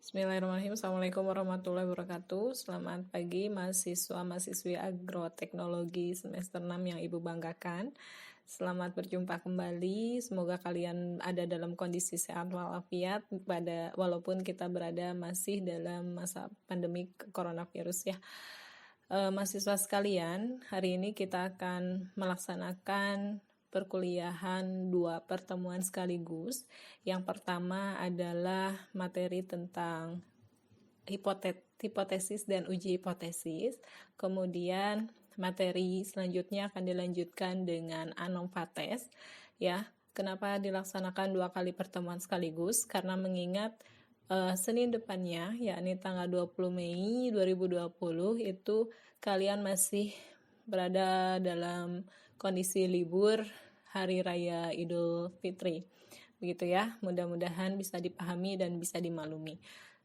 Bismillahirrahmanirrahim. Assalamualaikum warahmatullahi wabarakatuh. Selamat pagi mahasiswa-mahasiswi agroteknologi semester 6 yang Ibu banggakan. Selamat berjumpa kembali. Semoga kalian ada dalam kondisi sehat walafiat walaupun kita berada masih dalam masa pandemi coronavirus ya. Mahasiswa sekalian, hari ini kita akan melaksanakan perkuliahan 2 pertemuan sekaligus. Yang pertama adalah materi tentang hipotesis dan uji hipotesis. Kemudian materi selanjutnya akan dilanjutkan dengan anomfates ya. Kenapa dilaksanakan 2 kali pertemuan sekaligus? Karena mengingat Senin depannya, yakni tanggal 20 Mei 2020, itu kalian masih berada dalam kondisi libur Hari Raya Idul Fitri. Begitu ya, mudah-mudahan bisa dipahami dan bisa dimaklumi.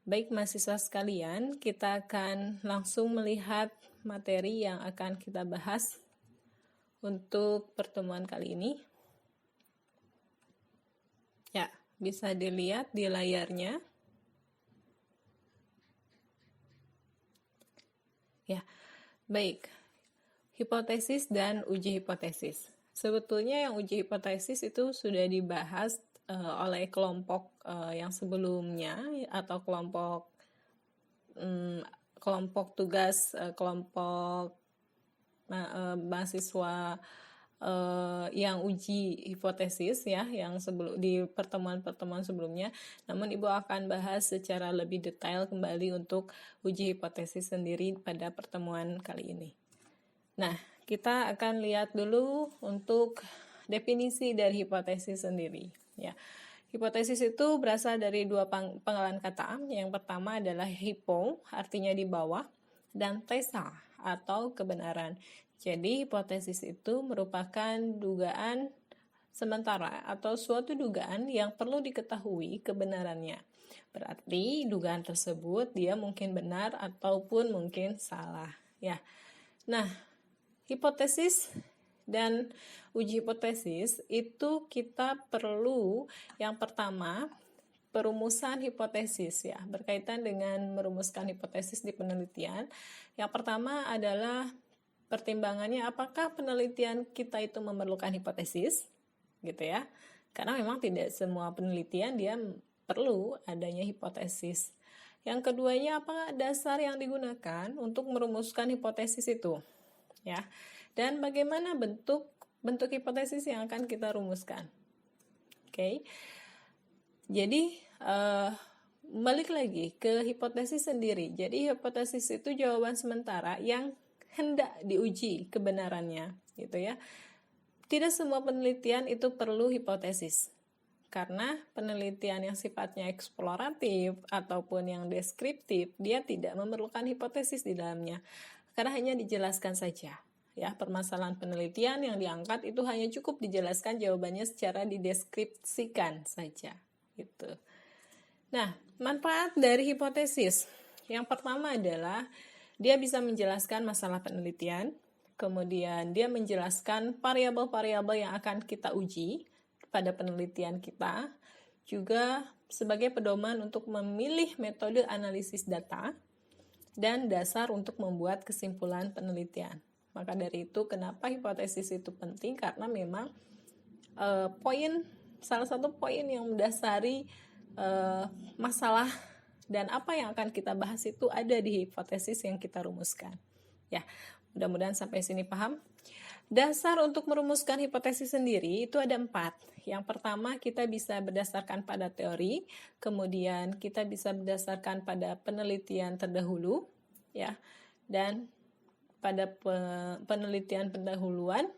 Baik mahasiswa sekalian, kita akan langsung melihat materi yang akan kita bahas untuk pertemuan kali ini. Ya, bisa dilihat di layarnya. Ya, baik. Hipotesis dan uji hipotesis. Sebetulnya yang uji hipotesis itu sudah dibahas oleh kelompok yang sebelumnya atau kelompok tugas kelompok mahasiswa yang uji hipotesis ya, yang di pertemuan-pertemuan sebelumnya. Namun Ibu akan bahas secara lebih detail kembali untuk uji hipotesis sendiri pada pertemuan kali ini. Nah, kita akan lihat dulu untuk definisi dari hipotesis sendiri ya. Hipotesis itu berasal dari 2 penggalan kata. Yang pertama adalah hypo, artinya di bawah, dan thesa atau kebenaran. Jadi hipotesis itu merupakan dugaan sementara atau suatu dugaan yang perlu diketahui kebenarannya. Berarti dugaan tersebut dia mungkin benar ataupun mungkin salah ya. Nah, hipotesis dan uji hipotesis itu kita perlu yang pertama perumusan hipotesis ya, berkaitan dengan merumuskan hipotesis di penelitian. Yang pertama adalah pertimbangannya apakah penelitian kita itu memerlukan hipotesis gitu ya. Karena memang tidak semua penelitian dia perlu adanya hipotesis. Yang keduanya apa dasar yang digunakan untuk merumuskan hipotesis itu ya. Dan bagaimana bentuk hipotesis yang akan kita rumuskan. Oke. Jadi balik lagi ke hipotesis sendiri. Jadi hipotesis itu jawaban sementara yang hendak diuji kebenarannya, gitu ya. Tidak semua penelitian itu perlu hipotesis. Karena penelitian yang sifatnya eksploratif ataupun yang deskriptif, dia tidak memerlukan hipotesis di dalamnya. Karena hanya dijelaskan saja. Ya, permasalahan penelitian yang diangkat itu hanya cukup dijelaskan jawabannya secara dideskripsikan saja, gitu. Nah, manfaat dari hipotesis. Yang pertama adalah dia bisa menjelaskan masalah penelitian, kemudian dia menjelaskan variabel-variabel yang akan kita uji pada penelitian kita, juga sebagai pedoman untuk memilih metode analisis data dan dasar untuk membuat kesimpulan penelitian. Maka dari itu kenapa hipotesis itu penting, karena memang salah satu poin yang mendasari masalah dan apa yang akan kita bahas itu ada di hipotesis yang kita rumuskan. Ya, mudah-mudahan sampai sini paham. Dasar untuk merumuskan hipotesis sendiri itu ada 4. Yang pertama kita bisa berdasarkan pada teori, kemudian kita bisa berdasarkan pada penelitian terdahulu, ya, dan pada penelitian pendahuluan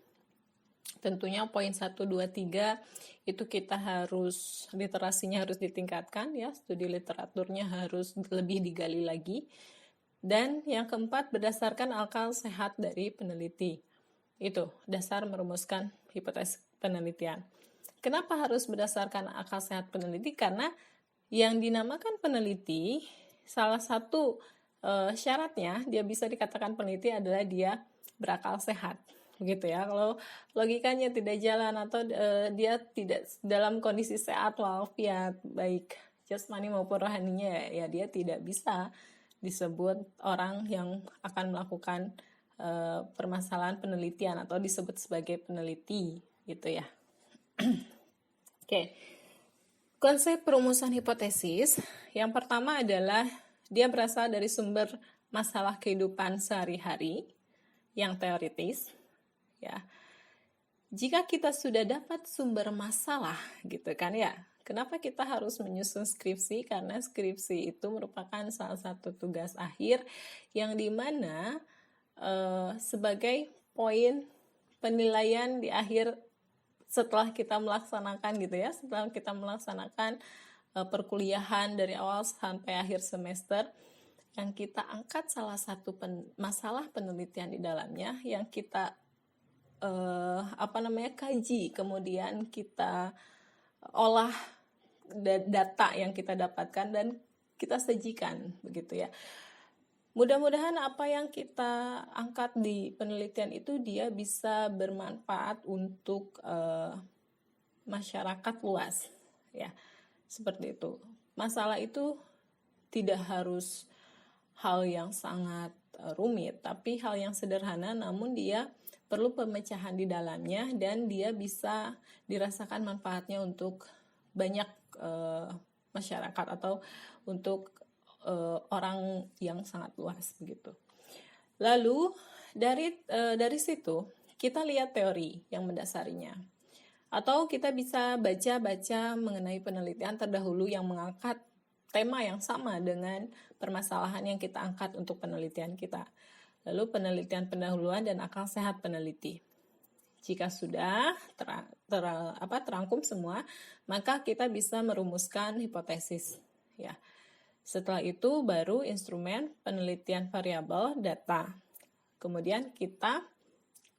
tentunya poin 1, 2, 3 itu kita harus literasinya harus ditingkatkan ya, studi literaturnya harus lebih digali lagi. Dan yang keempat berdasarkan akal sehat dari peneliti. Itu dasar merumuskan hipotesis penelitian. Kenapa harus berdasarkan akal sehat peneliti? Karena yang dinamakan peneliti salah satu syaratnya dia bisa dikatakan peneliti adalah dia berakal sehat. Begitu ya. Kalau logikanya tidak jalan atau dia tidak dalam kondisi sehat walafiat baik jasmani maupun rohaninya, ya dia tidak bisa disebut orang yang akan melakukan permasalahan penelitian atau disebut sebagai peneliti gitu ya. Oke. Konsep perumusan hipotesis yang pertama adalah dia berasal dari sumber masalah kehidupan sehari-hari yang teoritis ya. Jika kita sudah dapat sumber masalah gitu kan ya, kenapa kita harus menyusun skripsi? Karena skripsi itu merupakan salah satu tugas akhir yang dimana sebagai poin penilaian di akhir setelah kita melaksanakan gitu ya, setelah kita melaksanakan perkuliahan dari awal sampai akhir semester, yang kita angkat salah satu masalah penelitian di dalamnya yang kita kaji, kemudian kita olah data yang kita dapatkan dan kita sajikan begitu ya. Mudah-mudahan apa yang kita angkat di penelitian itu dia bisa bermanfaat untuk masyarakat luas ya. Seperti itu. Masalah itu tidak harus hal yang sangat rumit, tapi hal yang sederhana namun dia perlu pemecahan di dalamnya dan dia bisa dirasakan manfaatnya untuk banyak masyarakat atau untuk orang yang sangat luas begitu. Lalu dari situ kita lihat teori yang mendasarinya. Atau kita bisa baca-baca mengenai penelitian terdahulu yang mengangkat tema yang sama dengan permasalahan yang kita angkat untuk penelitian kita. Lalu penelitian pendahuluan dan akal sehat peneliti. Jika sudah terangkum semua, maka kita bisa merumuskan hipotesis ya. Setelah itu baru instrumen penelitian variabel data. Kemudian kita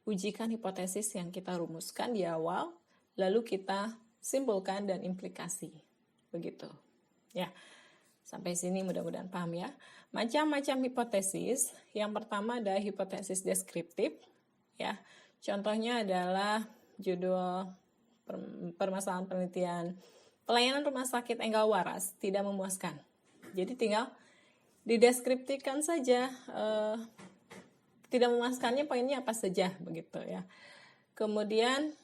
ujikan hipotesis yang kita rumuskan di awal, lalu kita simpulkan dan implikasi. Begitu. Ya. Sampai sini mudah-mudahan paham ya. Macam-macam hipotesis. Yang pertama ada hipotesis deskriptif ya. Contohnya adalah judul permasalahan penelitian pelayanan rumah sakit Enggal Waras tidak memuaskan. Jadi tinggal dideskripsikan saja tidak memuaskannya poinnya apa saja begitu ya. Kemudian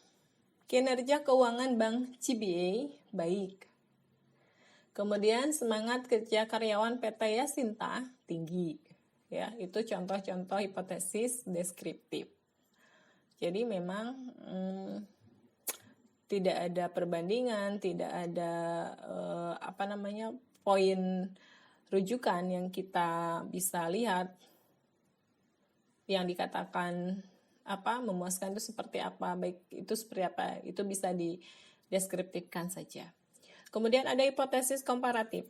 kinerja keuangan Bank CBA baik. Kemudian semangat kerja karyawan PT Yasinta tinggi. Ya, itu contoh-contoh hipotesis deskriptif. Jadi memang tidak ada perbandingan, tidak ada poin rujukan yang kita bisa lihat yang dikatakan memuaskan itu seperti apa, baik itu seperti apa, itu bisa dideskriptifkan saja. Kemudian ada hipotesis komparatif.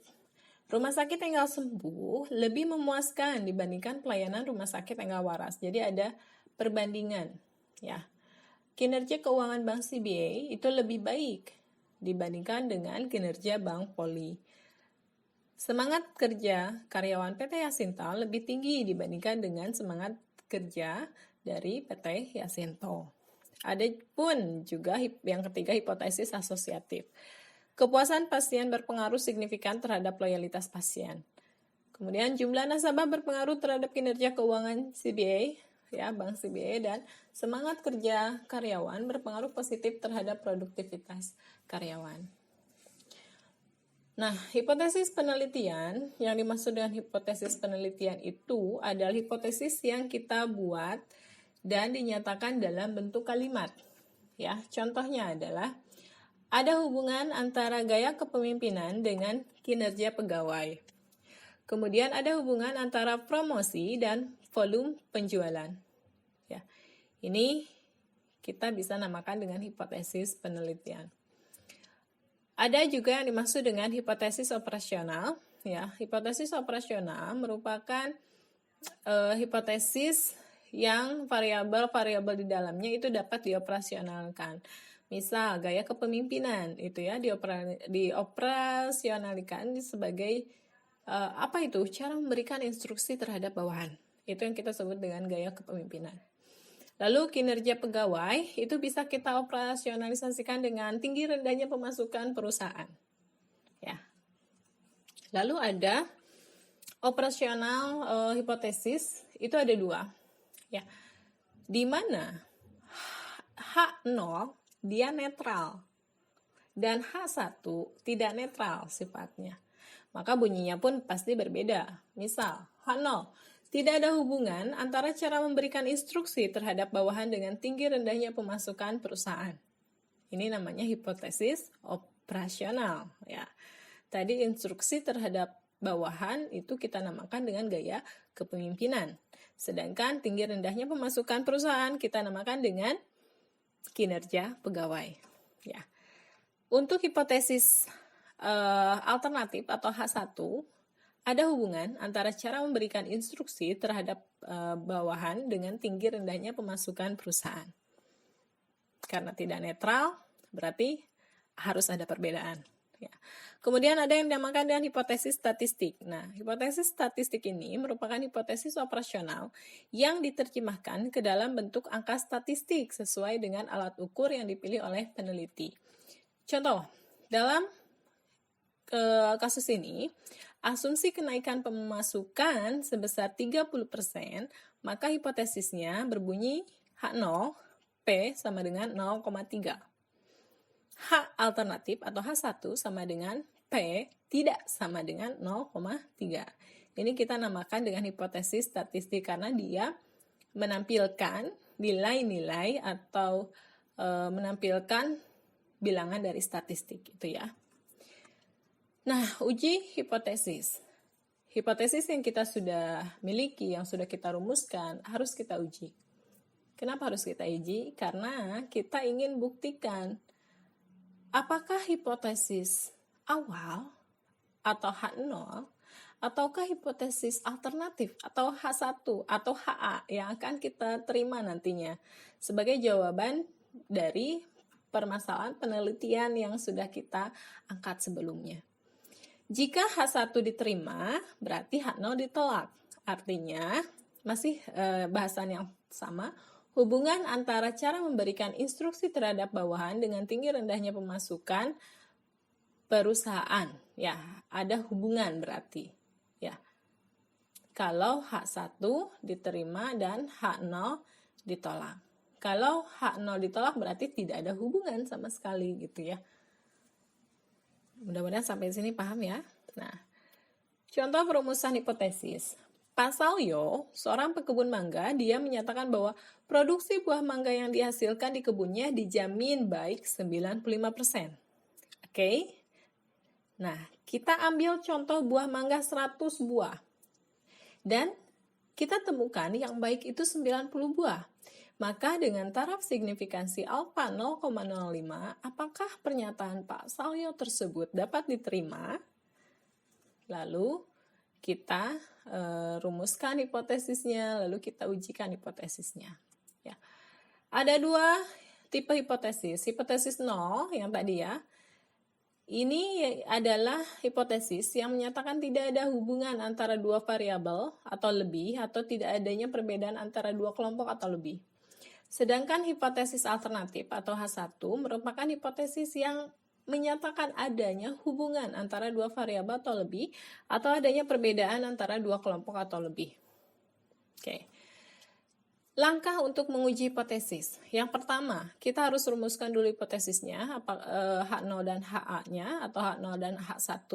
Rumah sakit Enggal Sembuh lebih memuaskan dibandingkan pelayanan rumah sakit Enggal Waras. Jadi ada perbandingan ya. Kinerja keuangan Bank CBA itu lebih baik dibandingkan dengan kinerja Bank Poli. Semangat kerja karyawan PT Yasinta lebih tinggi dibandingkan dengan semangat kerja dari PT Yasinto. Ada pun juga yang ketiga hipotesis asosiatif. Kepuasan pasien berpengaruh signifikan terhadap loyalitas pasien. Kemudian jumlah nasabah berpengaruh terhadap kinerja keuangan CBA, ya Bank CBA, dan semangat kerja karyawan berpengaruh positif terhadap produktivitas karyawan. Nah, hipotesis penelitian, yang dimaksud dengan hipotesis penelitian itu adalah hipotesis yang kita buat dan dinyatakan dalam bentuk kalimat. Ya, contohnya adalah ada hubungan antara gaya kepemimpinan dengan kinerja pegawai. Kemudian ada hubungan antara promosi dan volume penjualan. Ya, ini kita bisa namakan dengan hipotesis penelitian. Ada juga yang dimaksud dengan hipotesis operasional. Ya, hipotesis operasional merupakan hipotesis yang variabel-variabel di dalamnya itu dapat dioperasionalkan. Misal gaya kepemimpinan itu ya dioperasionalkan sebagai cara memberikan instruksi terhadap bawahan. Itu yang kita sebut dengan gaya kepemimpinan. Lalu kinerja pegawai itu bisa kita operasionalisasikan dengan tinggi rendahnya pemasukan perusahaan. Ya. Lalu ada operasional hipotesis, itu ada dua, ya, di mana H0 dia netral dan H1 tidak netral sifatnya. Maka bunyinya pun pasti berbeda. Misal, H0, tidak ada hubungan antara cara memberikan instruksi terhadap bawahan dengan tinggi rendahnya pemasukan perusahaan. Ini namanya hipotesis operasional, ya. Tadi instruksi terhadap bawahan itu kita namakan dengan gaya kepemimpinan. Sedangkan tinggi rendahnya pemasukan perusahaan kita namakan dengan kinerja pegawai. Ya. Untuk hipotesis alternatif atau H1, ada hubungan antara cara memberikan instruksi terhadap bawahan dengan tinggi rendahnya pemasukan perusahaan. Karena tidak netral, berarti harus ada perbedaan. Ya. Kemudian ada yang dinamakan dengan hipotesis statistik. Nah, hipotesis statistik ini merupakan hipotesis operasional yang diterjemahkan ke dalam bentuk angka statistik sesuai dengan alat ukur yang dipilih oleh peneliti. Contoh, dalam kasus ini, asumsi kenaikan pemasukan sebesar 30%, maka hipotesisnya berbunyi H0, P sama dengan 0,3. H alternatif atau H1 sama dengan P tidak sama dengan 0,3. Ini kita namakan dengan hipotesis statistik karena dia menampilkan nilai-nilai atau menampilkan bilangan dari statistik itu ya. Nah, uji hipotesis. Hipotesis yang kita sudah miliki, yang sudah kita rumuskan, harus kita uji. Kenapa harus kita uji? Karena kita ingin buktikan apakah hipotesis awal atau H0 ataukah hipotesis alternatif atau H1 atau HA yang akan kita terima nantinya sebagai jawaban dari permasalahan penelitian yang sudah kita angkat sebelumnya. Jika H1 diterima, berarti H0 ditolak. Artinya, masih bahasan yang sama, hubungan antara cara memberikan instruksi terhadap bawahan dengan tinggi rendahnya pemasukan perusahaan. Ya, ada hubungan berarti. Ya. Kalau H1 diterima dan H0 ditolak. Kalau H0 ditolak berarti tidak ada hubungan sama sekali gitu ya. Mudah-mudahan sampai sini paham ya. Nah, contoh perumusan hipotesis. Pak Salyo, seorang pekebun mangga, dia menyatakan bahwa produksi buah mangga yang dihasilkan di kebunnya dijamin baik 95%. Oke? Nah, kita ambil contoh buah mangga 100 buah. Dan kita temukan yang baik itu 90 buah. Maka dengan taraf signifikansi alfa 0,05, apakah pernyataan Pak Salyo tersebut dapat diterima? Lalu kita rumuskan hipotesisnya, lalu kita ujikan hipotesisnya. Ya. Ada dua tipe hipotesis. Hipotesis 0 yang tadi ya, ini adalah hipotesis yang menyatakan tidak ada hubungan antara dua variabel atau lebih, atau tidak adanya perbedaan antara dua kelompok atau lebih. Sedangkan hipotesis alternatif atau H1 merupakan hipotesis yang menyatakan adanya hubungan antara dua variabel atau lebih, atau adanya perbedaan antara dua kelompok atau lebih. Oke. Langkah untuk menguji hipotesis. Yang pertama, kita harus rumuskan dulu hipotesisnya, H0 dan HA-nya, atau H0 dan H1.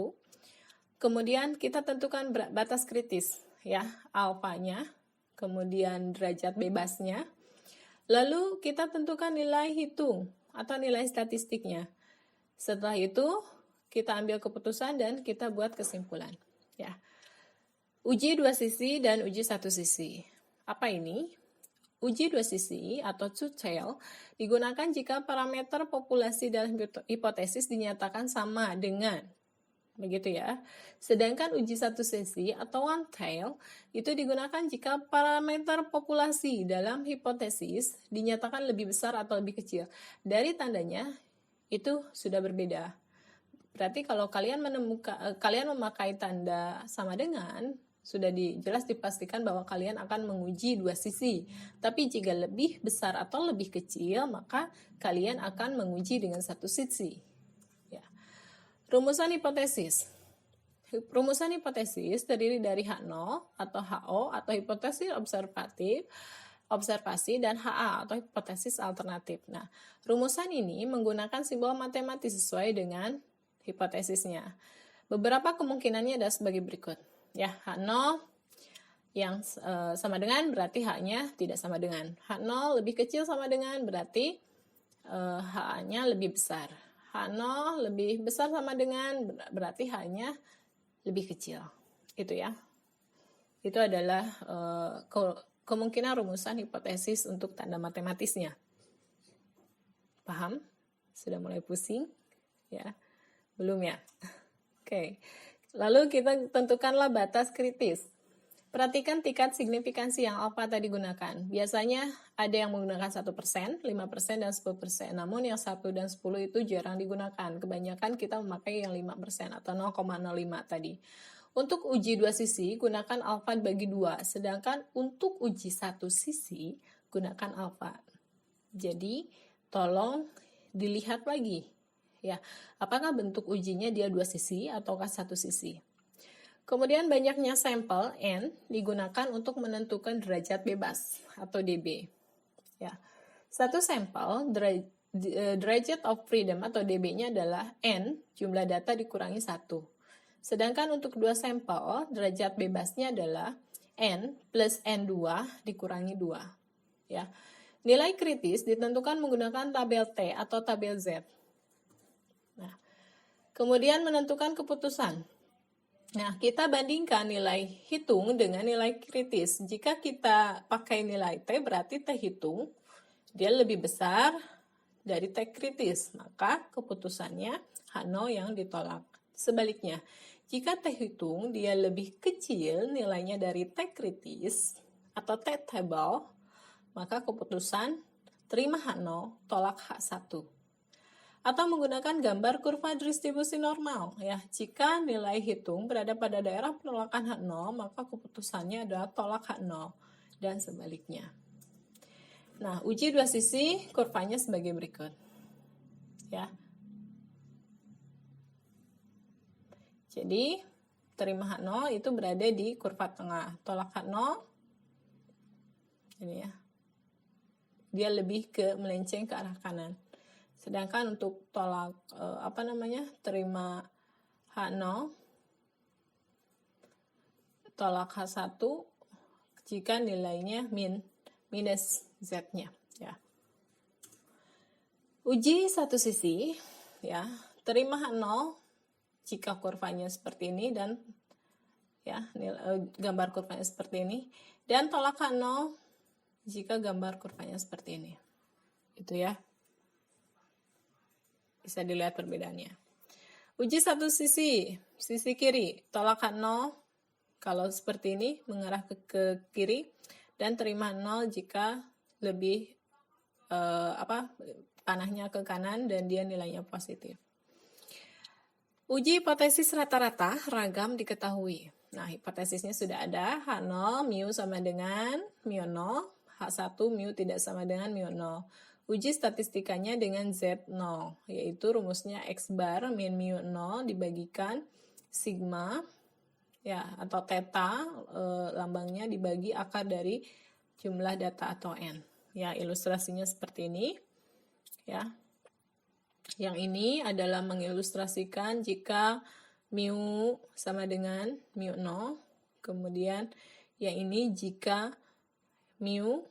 Kemudian kita tentukan batas kritis, ya, alfanya, kemudian derajat bebasnya. Lalu kita tentukan nilai hitung atau nilai statistiknya. Setelah itu, kita ambil keputusan dan kita buat kesimpulan. Ya. Uji dua sisi dan uji satu sisi. Apa ini? Uji dua sisi atau two-tail digunakan jika parameter populasi dalam hipotesis dinyatakan sama dengan, begitu ya. Sedangkan uji satu sisi atau one-tail itu digunakan jika parameter populasi dalam hipotesis dinyatakan lebih besar atau lebih kecil. Dari tandanya itu sudah berbeda. Berarti kalau kalian memakai tanda sama dengan, sudah jelas dipastikan bahwa kalian akan menguji dua sisi. Tapi jika lebih besar atau lebih kecil, maka kalian akan menguji dengan satu sisi. Ya. Rumusan hipotesis. Rumusan hipotesis terdiri dari H0 atau HO atau hipotesis observasi dan HA atau hipotesis alternatif. Nah, rumusan ini menggunakan simbol matematis sesuai dengan hipotesisnya. Beberapa kemungkinannya adalah sebagai berikut. Ya, H0 yang sama dengan berarti H-nya tidak sama dengan. H0 lebih kecil sama dengan berarti H-nya lebih besar. H0 lebih besar sama dengan berarti H-nya lebih kecil. Itu ya. Itu adalah kemungkinan rumusan hipotesis untuk tanda matematisnya. Paham? Sudah mulai pusing? Ya. Belum ya? Oke. Lalu kita tentukanlah batas kritis. Perhatikan tingkat signifikansi yang alfa tadi gunakan. Biasanya ada yang menggunakan 1%, 5%, dan 10%. Namun yang 1 dan 10 itu jarang digunakan. Kebanyakan kita memakai yang 5% atau 0,05 tadi. Untuk uji dua sisi, gunakan alfa bagi 2. Sedangkan untuk uji satu sisi, gunakan alfa. Jadi, tolong dilihat lagi. Ya, apakah bentuk ujinya dia dua sisi ataukah satu sisi? Kemudian banyaknya sampel N digunakan untuk menentukan derajat bebas atau dB. Ya. Satu sampel derajat of freedom atau dB-nya adalah N jumlah data dikurangi 1. Sedangkan untuk dua sampel derajat bebasnya adalah N plus N2 dikurangi 2. Ya. Nilai kritis ditentukan menggunakan tabel T atau tabel Z. Nah, kemudian menentukan keputusan. Nah, kita bandingkan nilai hitung dengan nilai kritis. Jika kita pakai nilai T, berarti T hitung dia lebih besar dari T kritis. Maka keputusannya H0 yang ditolak. Sebaliknya, jika T hitung dia lebih kecil nilainya dari T kritis atau T table, maka keputusan terima H0, tolak H1. Atau menggunakan gambar kurva distribusi normal. Ya, jika nilai hitung berada pada daerah penolakan H0, maka keputusannya adalah tolak H0 dan sebaliknya. Nah, uji dua sisi kurvanya sebagai berikut. Ya. Jadi, terima H0 itu berada di kurva tengah. Tolak H0 ini ya. Dia lebih ke melenceng ke arah kanan. Sedangkan untuk tolak terima H0, tolak H1 jika nilainya minus Z-nya. Ya. Uji satu sisi, ya, terima H0 jika kurvanya seperti ini dan ya gambar kurvanya seperti ini, dan tolak H0 jika gambar kurvanya seperti ini. Itu ya. Bisa dilihat perbedaannya. Uji satu sisi kiri, tolak H0 kalau seperti ini mengarah ke kiri, dan terima 0 jika lebih panahnya ke kanan dan dia nilainya positif. Uji hipotesis rata-rata ragam diketahui. Nah, hipotesisnya sudah ada, H0 mu sama dengan mu 0, H1 mu tidak sama dengan mu 0. Uji statistikanya dengan Z0, yaitu rumusnya X bar min mu 0 dibagikan sigma, ya, atau theta, lambangnya dibagi akar dari jumlah data atau N. Ya, ilustrasinya seperti ini. Ya. Yang ini adalah mengilustrasikan jika mu sama dengan mu 0, kemudian yang ini jika mu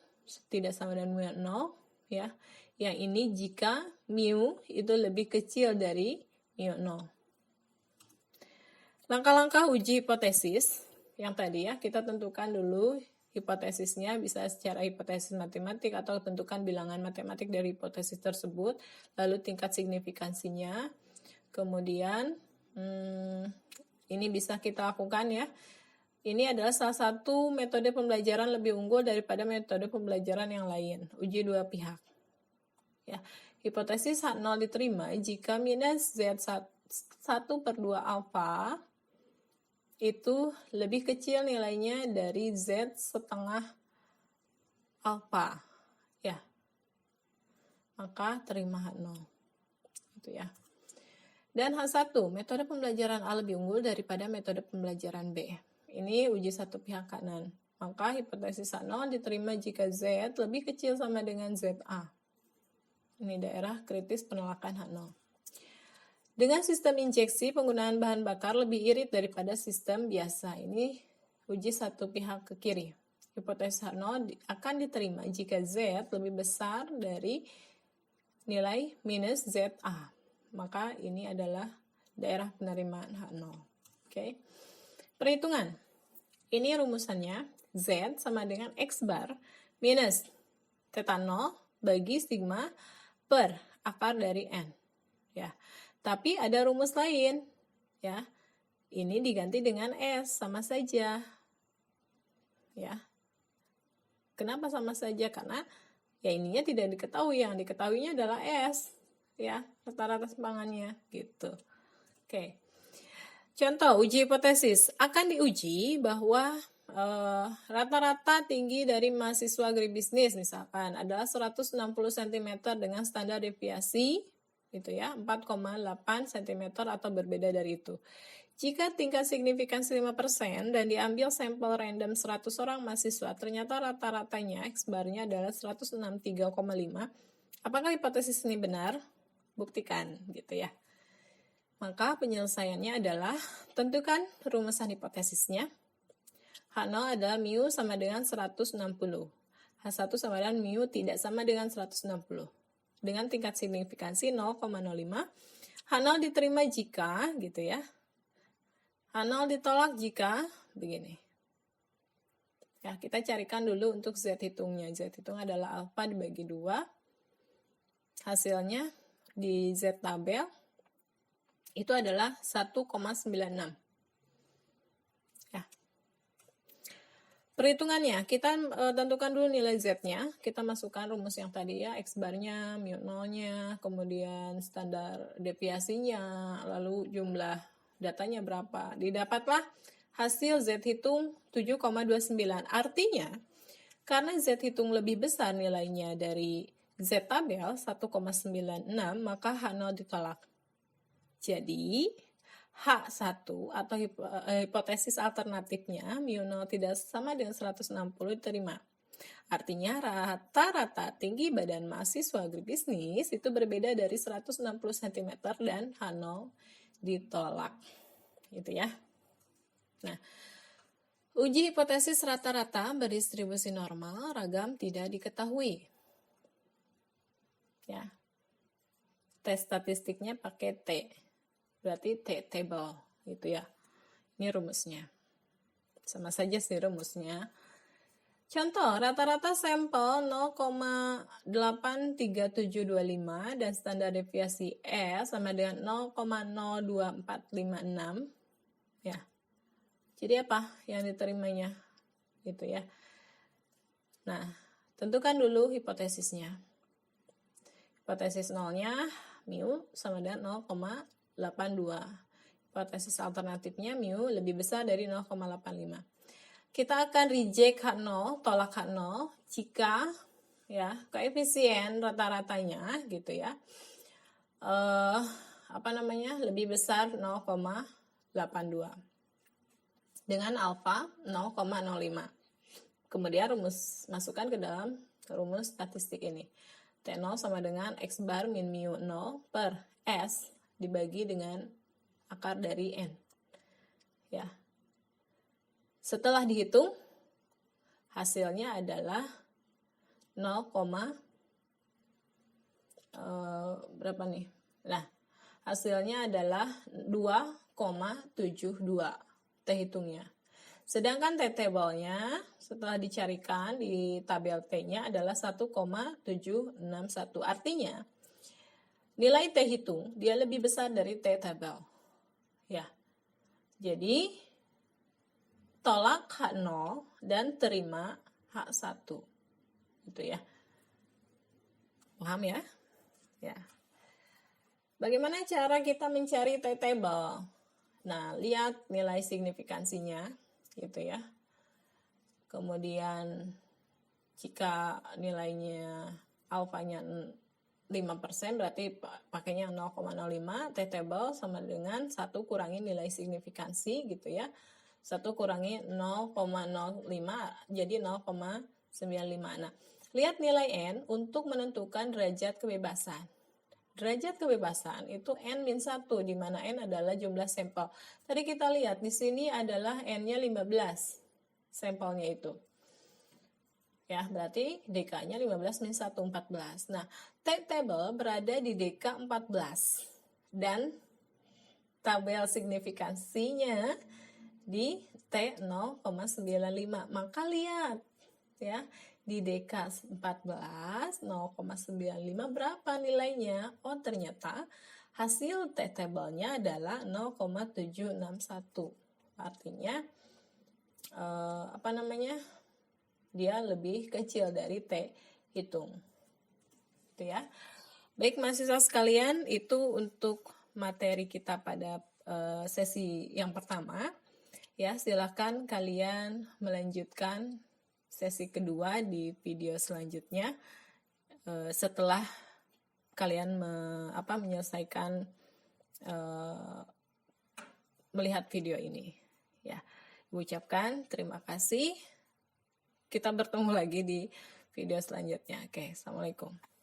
tidak sama dengan mu 0, ya. Yang ini jika mu itu lebih kecil dari mu 0. Langkah-langkah uji hipotesis yang tadi ya, kita tentukan dulu hipotesisnya, bisa secara hipotesis matematik atau tentukan bilangan matematik dari hipotesis tersebut, lalu tingkat signifikansinya. Kemudian ini bisa kita lakukan ya. Ini adalah salah satu metode pembelajaran lebih unggul daripada metode pembelajaran yang lain. Uji dua pihak. Ya, hipotesis H0 diterima jika minus Z1/2 alfa itu lebih kecil nilainya dari Z1/2 alfa. Ya. Maka terima H0. Itu ya. Dan H1, metode pembelajaran A lebih unggul daripada metode pembelajaran B. Ini uji satu pihak kanan. Maka hipotesis H0 diterima jika Z lebih kecil sama dengan ZA. Ini daerah kritis penolakan H0. Dengan sistem injeksi, penggunaan bahan bakar lebih irit daripada sistem biasa. Ini uji satu pihak ke kiri. Hipotesis H0 akan diterima jika Z lebih besar dari nilai minus ZA. Maka ini adalah daerah penerimaan H0. Oke. Perhitungan. Ini rumusannya, Z sama dengan X bar minus theta 0 bagi sigma per akar dari N. Ya. Tapi ada rumus lain. Ya. Ini diganti dengan S, sama saja. Ya. Kenapa sama saja? Karena ya ininya tidak diketahui, yang diketahuinya adalah S. Ya, rata-rata simpangannya gitu. Oke. Contoh uji hipotesis akan diuji bahwa rata-rata tinggi dari mahasiswa agribisnis misalkan adalah 160 cm dengan standar deviasi gitu ya, 4,8 cm atau berbeda dari itu. Jika tingkat signifikansi 5% dan diambil sampel random 100 orang mahasiswa, ternyata rata-ratanya X-bar-nya adalah 163,5. Apakah hipotesis ini benar? Buktikan gitu ya. Maka penyelesaiannya adalah tentukan rumusan hipotesisnya. H0 adalah mu sama dengan 160. H1 sama dengan mu tidak sama dengan 160. Dengan tingkat signifikansi 0,05. H0 diterima jika gitu ya. H0 ditolak jika begini. Ya, kita carikan dulu untuk Z hitungnya. Z hitung adalah alfa dibagi 2. Hasilnya di Z tabel itu adalah 1,96. Ya. Perhitungannya, kita tentukan dulu nilai Z-nya. Kita masukkan rumus yang tadi ya, X bar-nya, mu 0-nya, kemudian standar deviasinya, lalu jumlah datanya berapa. Didapatlah hasil Z hitung 7,29. Artinya, karena Z hitung lebih besar nilainya dari Z tabel 1,96, maka H0 ditolak. Jadi, H1 atau hipotesis alternatifnya mu 0 tidak sama dengan 160 diterima. Artinya rata-rata tinggi badan mahasiswa agribisnis itu berbeda dari 160 cm dan H0 ditolak. Gitu ya. Nah, uji hipotesis rata-rata berdistribusi normal ragam tidak diketahui. Ya. Tes statistiknya pakai T. Berarti T table gitu ya. Ini rumusnya. Sama saja sih rumusnya. Contoh, rata-rata sampel 0,83725 dan standar deviasi S sama dengan 0,02456. Ya. Jadi apa yang diterimanya? Gitu ya. Nah, tentukan dulu hipotesisnya. Hipotesis nolnya mu sama dengan 0,82. Hipotesis alternatifnya mu lebih besar dari 0,85. Kita akan reject H0, tolak H0 jika ya koefisien rata-ratanya gitu ya. Lebih besar 0,82 dengan alfa 0,05. Kemudian masukkan ke dalam rumus statistik ini. T0 sama dengan X bar min mu 0 per S dibagi dengan akar dari N. Ya. Setelah dihitung, hasilnya adalah 0, berapa nih? Nah, hasilnya adalah 2,72 T hitungnya. Sedangkan T table-nya setelah dicarikan di tabel T-nya adalah 1,761. Artinya, nilai T hitung dia lebih besar dari T tabel. Ya. Jadi, tolak H0 dan terima H1. Gitu ya. Paham ya? Ya. Bagaimana cara kita mencari T table? Nah, lihat nilai signifikansinya gitu ya. Kemudian jika nilainya alfanya 5 5% berarti pakainya 0,05, T table sama dengan 1 kurangi nilai signifikansi gitu ya. 1 kurangi 0,05 jadi 0,95. Nah, lihat nilai N untuk menentukan derajat kebebasan. Derajat kebebasan itu N-1, di mana N adalah jumlah sampel. Tadi kita lihat di sini adalah N-nya 15 sampelnya itu. Ya, berarti DK-nya 15 min 1, 14. Nah, T-table berada di DK 14. Dan tabel signifikansinya di T 0,95. Maka lihat ya, di DK 14 0,95 berapa nilainya? Oh, ternyata hasil T-table-nya adalah 0,761. Artinya dia lebih kecil dari T hitung. Itu ya. Baik mahasiswa sekalian, itu untuk materi kita pada sesi yang pertama. Ya, silakan kalian melanjutkan sesi kedua di video selanjutnya setelah kalian menyelesaikan melihat video ini. Ya, ucapkan terima kasih. Kita bertemu lagi di video selanjutnya. Oke, assalamualaikum.